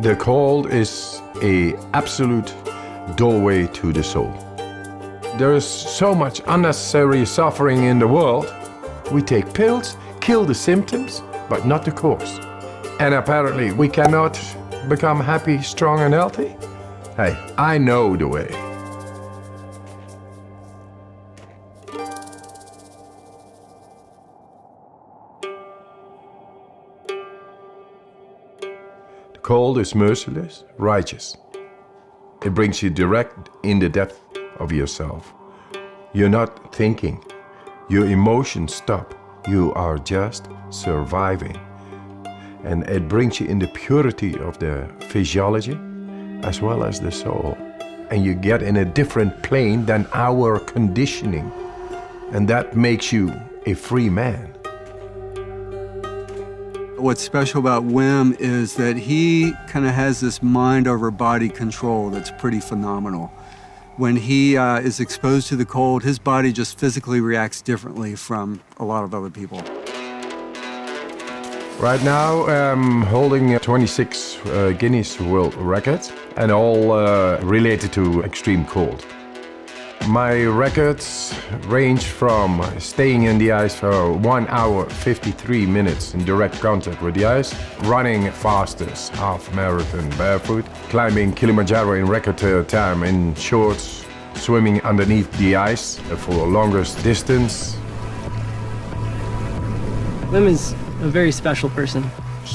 The cold is an absolute doorway to the soul. There is so much unnecessary suffering in the world. We take pills, kill the symptoms, but not the cause. And apparently we cannot become happy, strong and healthy? Hey, I know the way. The cold is merciless, righteous. It brings you direct in the depth of yourself. You're not thinking. Your emotions stop. You are just surviving. And it brings you in the purity of the physiology as well as the soul. And you get in a different plane than our conditioning. And that makes you a free man. What's special about Wim is that he kind of has this mind over body control that's pretty phenomenal. When he is exposed to the cold, his body just physically reacts differently from a lot of other people. Right now I'm holding 26 Guinness World Records and all related to extreme cold. My records range from staying in the ice for 1 hour 53 minutes in direct contact with the ice, running fastest half marathon barefoot, climbing Kilimanjaro in record time in shorts, swimming underneath the ice for longest distance. Wim is a very special person.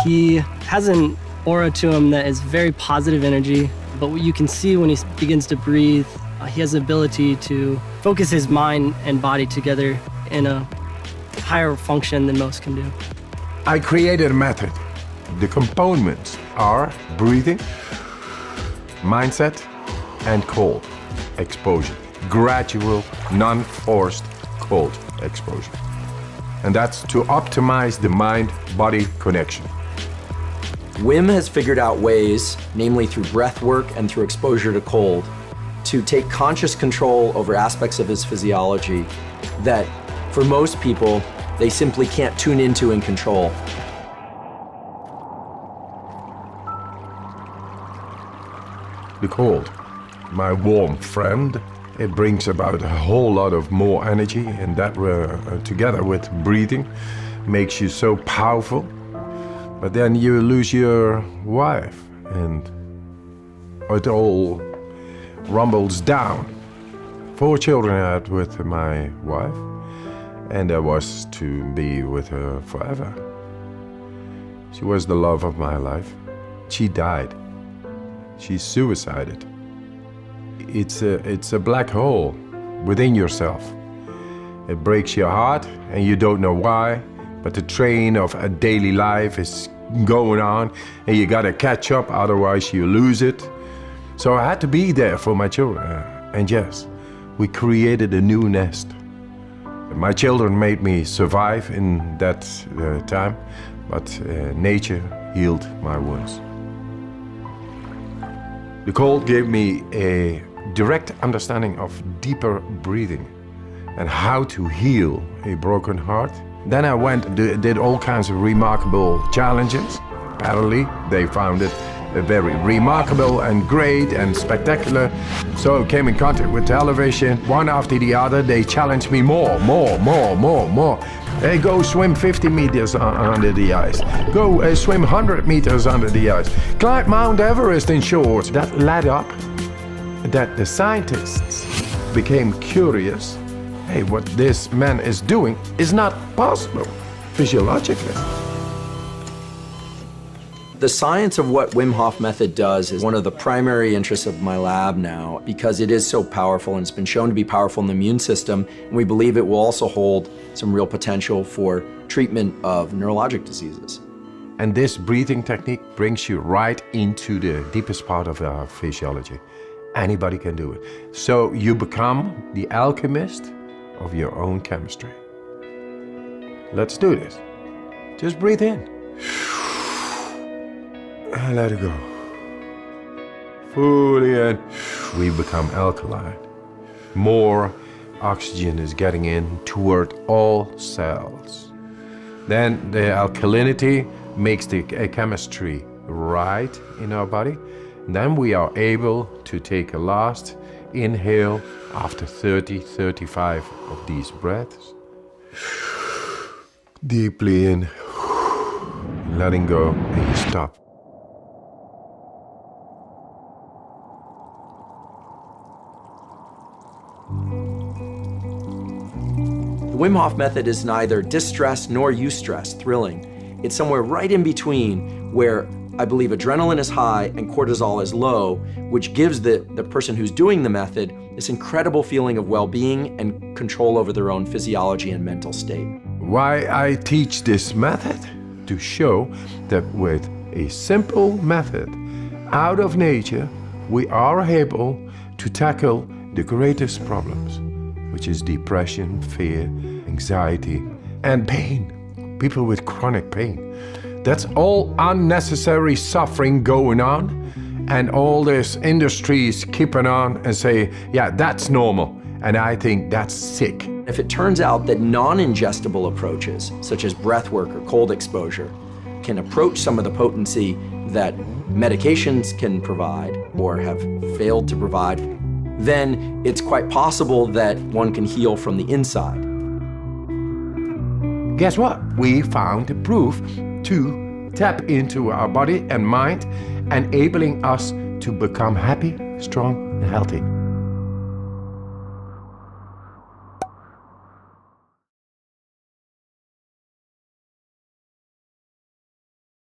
He has an aura to him that is very positive energy, but what you can see when he begins to breathe, he has the ability to focus his mind and body together in a higher function than most can do. I created a method. The components are breathing, mindset, and cold exposure. Gradual, non-forced cold exposure. And that's to optimize the mind-body connection. Wim has figured out ways, namely through breath work and through exposure to cold, to take conscious control over aspects of his physiology that, for most people, they simply can't tune into and control. The cold, my warm friend, it brings about a whole lot of more energy, and that together with breathing makes you so powerful. But then you lose your wife and it all rumbles down. 4 children I had with my wife, and I was to be with her forever. She was the love of my life. She died. She suicided. It's a black hole within yourself. It breaks your heart and you don't know why, but the train of a daily life is going on and you gotta catch up, otherwise you lose it. So I had to be there for my children. And yes, we created a new nest. My children made me survive in that time, but nature healed my wounds. The cold gave me a direct understanding of deeper breathing and how to heal a broken heart. Then I went and did all kinds of remarkable challenges. Apparently, they found it very remarkable and great and spectacular. So I came in contact with television. One after the other, they challenged me more. Hey, go swim 50 meters under the ice. Go swim 100 meters under the ice. Climb Mount Everest in shorts. That led up that the scientists became curious. Hey, what this man is doing is not possible physiologically. The science of what Wim Hof method does is one of the primary interests of my lab now, because it is so powerful and it's been shown to be powerful in the immune system, and we believe it will also hold some real potential for treatment of neurologic diseases. And this breathing technique brings you right into the deepest part of our physiology. Anybody can do it. So you become the alchemist of your own chemistry. Let's do this. Just breathe in. And let it go. Fully in. We become alkaline. More oxygen is getting in toward all cells. Then the alkalinity makes the chemistry right in our body. Then we are able to take a last inhale after 35 of these breaths. Deeply in, letting go, and you stop. The Wim Hof method is neither distress nor eustress, thrilling. It's somewhere right in between where I believe adrenaline is high and cortisol is low, which gives the person who's doing the method this incredible feeling of well-being and control over their own physiology and mental state. Why I teach this method? To show that with a simple method out of nature, we are able to tackle the greatest problems, which is depression, fear, anxiety, and pain. People with chronic pain. That's all unnecessary suffering going on, and all this industries keeping on and say, yeah, that's normal, and I think that's sick. If it turns out that non-ingestible approaches, such as breath work or cold exposure, can approach some of the potency that medications can provide or have failed to provide, then it's quite possible that one can heal from the inside. Guess what? We found the proof to tap into our body and mind, enabling us to become happy, strong, and healthy.